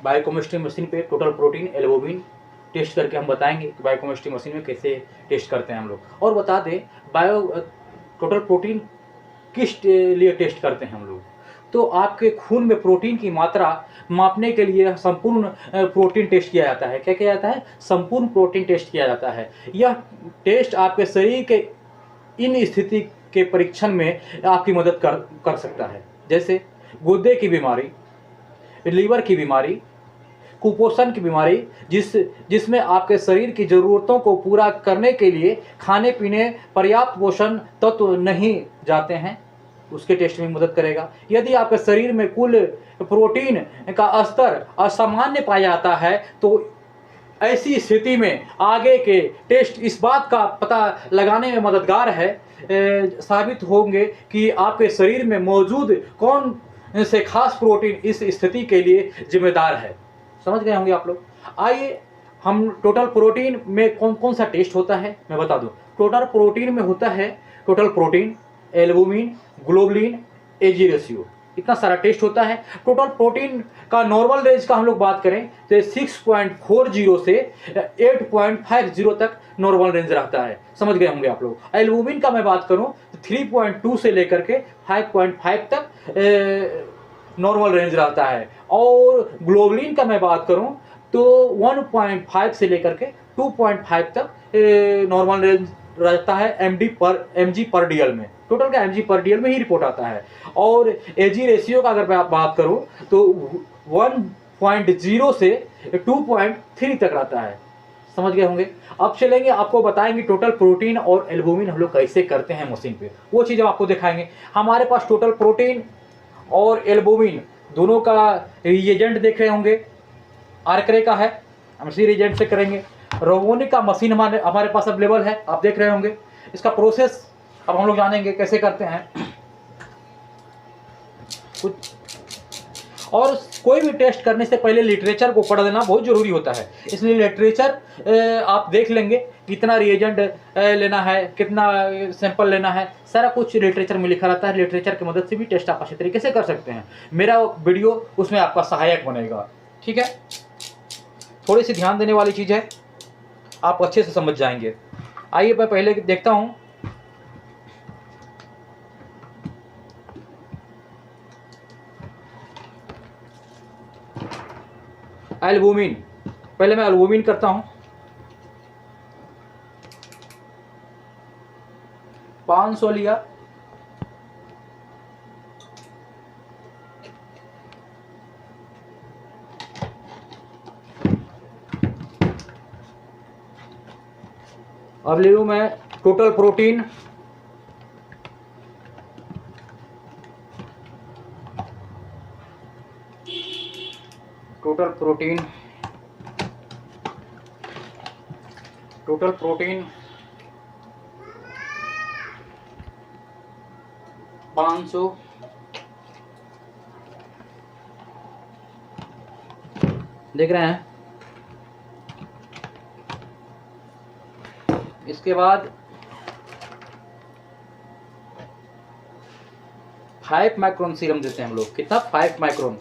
Biochemistry machine पे total protein albumin test करके हम बताएंगे कि बायोकेमिस्ट्री मशीन में कैसे टेस्ट करते हैं हम लोग। और बता दें टोटल प्रोटीन किस लिए टेस्ट करते हैं हम लोग। तो आपके खून में प्रोटीन की मात्रा मापने के लिए संपूर्ण प्रोटीन टेस्ट किया जाता है। क्या किया जाता है? संपूर्ण प्रोटीन टेस्ट किया जाता है। यह टेस्ट आपके शरीर के इन स्थिति के परीक्षण में आपकी मदद कर सकता है, जैसे गुर्दे की बीमारी, लीवर की बीमारी, कुपोषण की बीमारी, जिसमें आपके शरीर की ज़रूरतों को पूरा करने के लिए खाने पीने पर्याप्त पोषण तत्व नहीं जाते हैं, उसके टेस्ट में मदद करेगा। यदि आपके शरीर में कुल प्रोटीन का स्तर असामान्य पाया जाता है तो ऐसी स्थिति में आगे के टेस्ट इस बात का पता लगाने में मददगार है साबित होंगे कि आपके शरीर में मौजूद कौन से खास प्रोटीन इस स्थिति के लिए जिम्मेदार है। समझ गए होंगे आप लोग। आइए हम टोटल प्रोटीन में कौन कौन सा टेस्ट होता है मैं बता दूं। टोटल प्रोटीन में होता है total protein, albumin, globulin, AG ratio, इतना सारा टेस्ट होता है। टोटल प्रोटीन का नॉर्मल रेंज का हम लोग बात करें तो 6.40 से 8.50 तक नॉर्मल रेंज रहता है। समझ गए होंगे आप लोग। एल्बुमिन का मैं बात करूं तो 3.2 से लेकर के 5.5 तक नॉर्मल रेंज रहता है। और ग्लोबुलिन का मैं बात करूं तो 1.5 से लेकर के 2.5 तक नॉर्मल रेंज रहता है एमजी पर डीएल में। टोटल का एमजी पर डीएल में ही रिपोर्ट आता है। और एजी रेशियो का अगर मैं बात करूं तो 1.0 से 2.3 तक रहता है। समझ गए होंगे। अब चलेंगे आपको बताएंगे टोटल प्रोटीन और एल्बुमिन हम लोग कैसे करते हैं मशीन पे, वो चीज़ आपको दिखाएंगे। हमारे पास टोटल प्रोटीन और एल्बुमिन दोनों का रिएजेंट देख रहे होंगे, आर्करे का है, हम इसी रिएजेंट से करेंगे। रोबोनिक का मशीन हमारे पास अवेलेबल है, आप देख रहे होंगे। इसका प्रोसेस अब हम लोग जानेंगे कैसे करते हैं कुछ। और कोई भी टेस्ट करने से पहले लिटरेचर को पढ़ देना बहुत ज़रूरी होता है, इसलिए लिटरेचर आप देख लेंगे कितना रिएजेंट लेना है, कितना सैंपल लेना है, सारा कुछ लिटरेचर में लिखा रहता है। लिटरेचर की मदद से भी टेस्ट आप अच्छे तरीके से कर सकते हैं। मेरा वीडियो उसमें आपका सहायक बनेगा, ठीक है। थोड़ी सी ध्यान देने वाली चीज़ है, आप अच्छे से समझ जाएंगे। आइए मैं पहले देखता हूँ एल्बुमिन। पहले मैं एल्बुमिन करता हूं। 500 लिया, अब ले लूं मैं टोटल प्रोटीन। टोटल प्रोटीन 500, देख रहे हैं। इसके बाद 5 माइक्रोन सीरम देते हैं हम लोग। कितना? 5 माइक्रोन।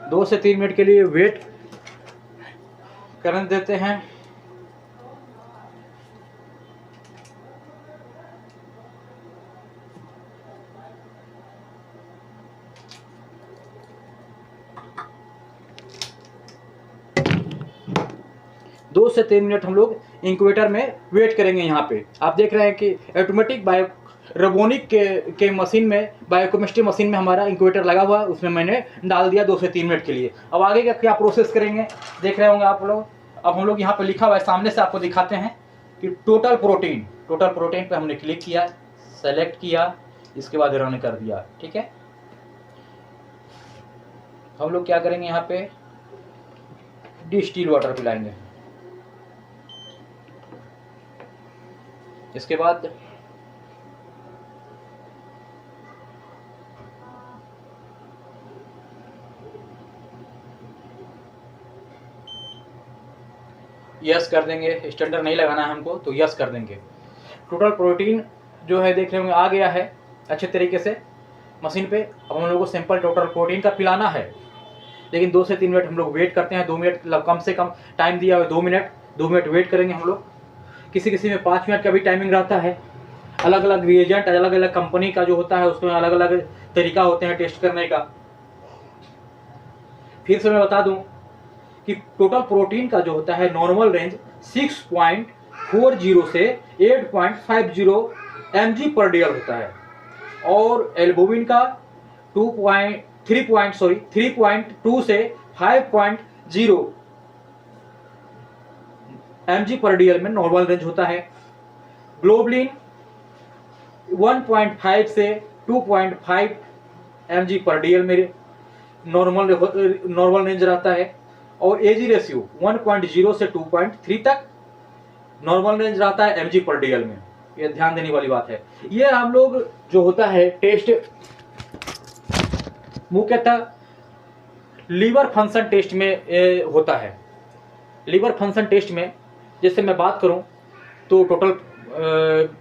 दो से 3 मिनट के लिए वेट करने देते हैं। दो से 3 मिनट हम लोग इंक्यूबेटर में वेट करेंगे। यहाँ पे आप देख रहे हैं कि ऑटोमेटिक रोबोनिक के मशीन में, बायोकेमिस्ट्री मशीन में हमारा इंक्यूबेटर लगा हुआ है, उसमें मैंने डाल दिया 2 से 3 मिनट के लिए। अब आगे का क्या प्रोसेस करेंगे देख रहे होंगे आप लोग। अब हम लोग यहाँ पे लिखा हुआ है, सामने से आपको दिखाते हैं कि टोटल प्रोटीन पे हमने क्लिक किया, सेलेक्ट किया, इसके बाद रन कर दिया, ठीक है। हम लोग क्या करेंगे, यहाँ पे डिस्टिल वाटर पिलाएंगे। इसके बाद यस कर देंगे, स्टैंडर्ड नहीं लगाना है हमको तो यस कर देंगे। टोटल प्रोटीन जो है देख रहे होंगे आ गया है अच्छे तरीके से मशीन पे। अब हम लोग को सैंपल टोटल प्रोटीन का पिलाना है, लेकिन 2 से 3 मिनट हम लोग वेट करते हैं। 2 मिनट कम से कम टाइम दिया हुआ है, 2 मिनट वेट करेंगे हम लोग। किसी किसी में 5 मिनट का भी टाइमिंग रहता है। अलग अलग रिएजेंट अलग अलग कंपनी का जो होता है उसमें अलग अलग तरीका होते हैं टेस्ट करने का। फिर से मैं बता दूं कि टोटल प्रोटीन का जो होता है नॉर्मल रेंज 6.40 से 8.50 mg/dl होता है, और एल्बुमिन का 3.2 से 5.0 mg/dl में नॉर्मल रेंज होता है। ग्लोबुलिन 1.5 से 2.5 mg/dl में नॉर्मल रेंज रहता है, और एजी रेशियो 1.0 से 2.3 तक नॉर्मल रेंज रहता है mg/dl में। ये ध्यान देने वाली बात है। ये हम लोग जो होता है टेस्ट मुख्यतः लीवर फंक्शन टेस्ट में होता है। लीवर फंक्शन टेस्ट में जैसे मैं बात करूं तो total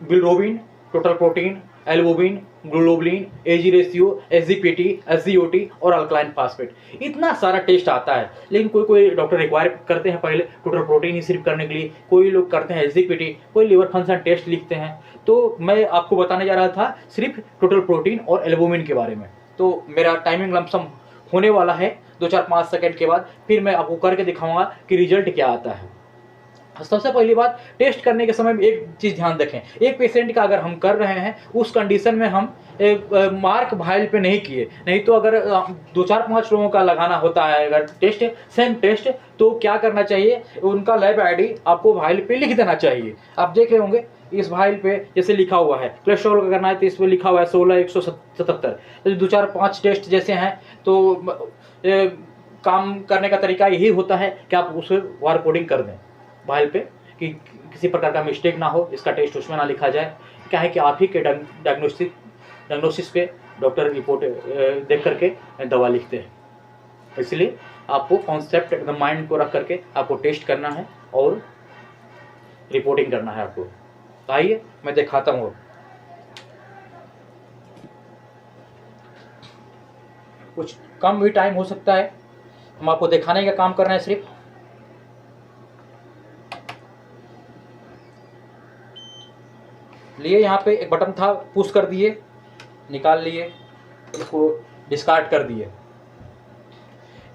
bilirubin, total protein, albumin, globulin, AG ratio, SGPT, SGOT और अल्कलाइन फास्फेट, इतना सारा टेस्ट आता है। लेकिन कोई डॉक्टर रिक्वायर करते हैं पहले टोटल प्रोटीन ही सिर्फ करने के लिए, कोई लोग करते हैं एसजीपीटी, कोई लिवर फंक्शन टेस्ट लिखते हैं। तो मैं आपको बताने जा रहा था सिर्फ टोटल प्रोटीन और एल्बुमिन के बारे में। तो मेरा टाइमिंग लमसम होने वाला है 2-4-5 सेकंड के बाद, फिर मैं आपको करके दिखाऊंगा कि रिजल्ट क्या आता है। सबसे पहली बात, टेस्ट करने के समय में एक चीज़ ध्यान रखें, एक पेशेंट का अगर हम कर रहे हैं उस कंडीशन में हम मार्क भाइल पे नहीं किए, नहीं तो अगर 2-4-5 लोगों का लगाना होता है अगर टेस्ट सेम टेस्ट, तो क्या करना चाहिए, उनका लैब आईडी आपको भाइल पे लिख देना चाहिए। आप देख रहे होंगे इस भाइल पे जैसे लिखा हुआ है कोलेस्ट्रॉल का करना है तो इस पर लिखा हुआ है 16-177। तो 2-4-5 टेस्ट जैसे हैं तो काम करने का तरीका यही होता है कि आप उसे वार कोडिंग कर दें भाइल पे, कि किसी प्रकार का मिस्टेक ना हो, इसका टेस्ट उसमें ना लिखा जाए। क्या है कि आप ही के डायग्नोसिस पे डॉक्टर रिपोर्ट देख करके दवा लिखते हैं, इसलिए आपको कॉन्सेप्ट एकदम माइंड को रख करके आपको टेस्ट करना है और रिपोर्टिंग करना है आपको। तो आइए मैं दिखाता हूँ। कुछ कम भी टाइम हो सकता है, हम आपको दिखाने का काम कर रहे हैं सिर्फ। लिए यहाँ पे एक बटन था, पुश कर दिए, निकाल लिए, इसको डिस्कार्ड कर दिए।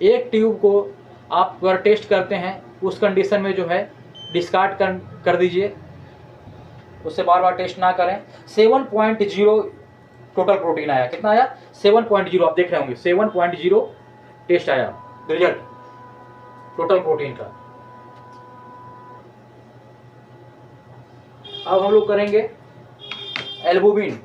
एक ट्यूब को आप अगर टेस्ट करते हैं उस कंडीशन में जो है डिस्कार्ड कर दीजिए, उससे बार बार टेस्ट ना करें। 7.0 टोटल प्रोटीन आया, कितना आया 7.0, आप देख रहे होंगे 7.0 टेस्ट आया रिजल्ट टोटल प्रोटीन का। अब हम लोग करेंगे एल्बुमिन।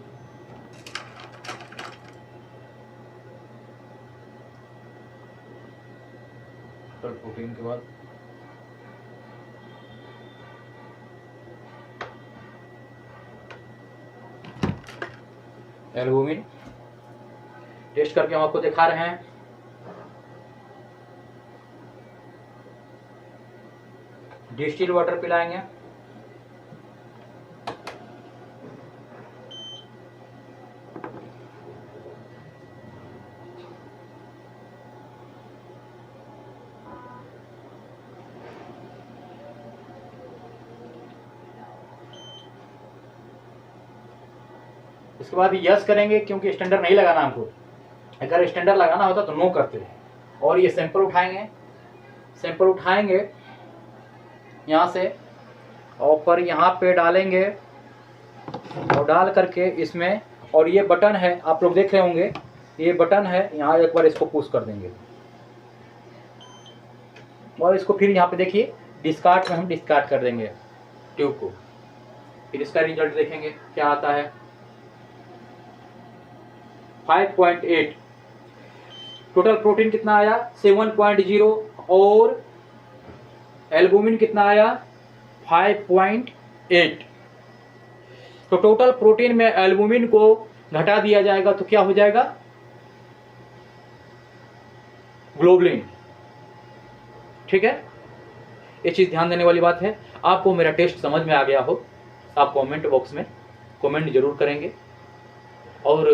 टोटल प्रोटीन के बाद एल्बुमिन टेस्ट करके हम आपको दिखा रहे हैं। डिस्टिल वाटर पिलाएंगे, इसके बाद यस करेंगे क्योंकि स्टैंडर्ड नहीं लगाना हमको। अगर स्टैंडर्ड लगाना होता तो नो करते। और ये सैंपल उठाएंगे, सैंपल उठाएंगे यहाँ से और पर यहाँ पे डालेंगे और डाल करके इसमें, और ये बटन है आप लोग देख रहे होंगे, ये बटन है यहाँ, एक बार इसको पुश कर देंगे और इसको फिर यहाँ पे देखिए डिस्कार्ड में हम डिस्कार्ड कर देंगे ट्यूब को। फिर इसका रिजल्ट देखेंगे क्या आता है। 5.8 टोटल प्रोटीन कितना आया 7.0 और एल्बुमिन कितना आया 5.8। तो टोटल प्रोटीन में एल्बुमिन को घटा दिया जाएगा तो क्या हो जाएगा ग्लोबुलिन, ठीक है। ये चीज़ ध्यान देने वाली बात है। आपको मेरा टेस्ट समझ में आ गया हो तो आप कमेंट बॉक्स में कमेंट जरूर करेंगे, और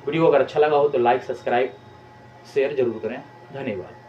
वीडियो अगर अच्छा लगा हो तो लाइक, सब्सक्राइब, शेयर जरूर करें। धन्यवाद।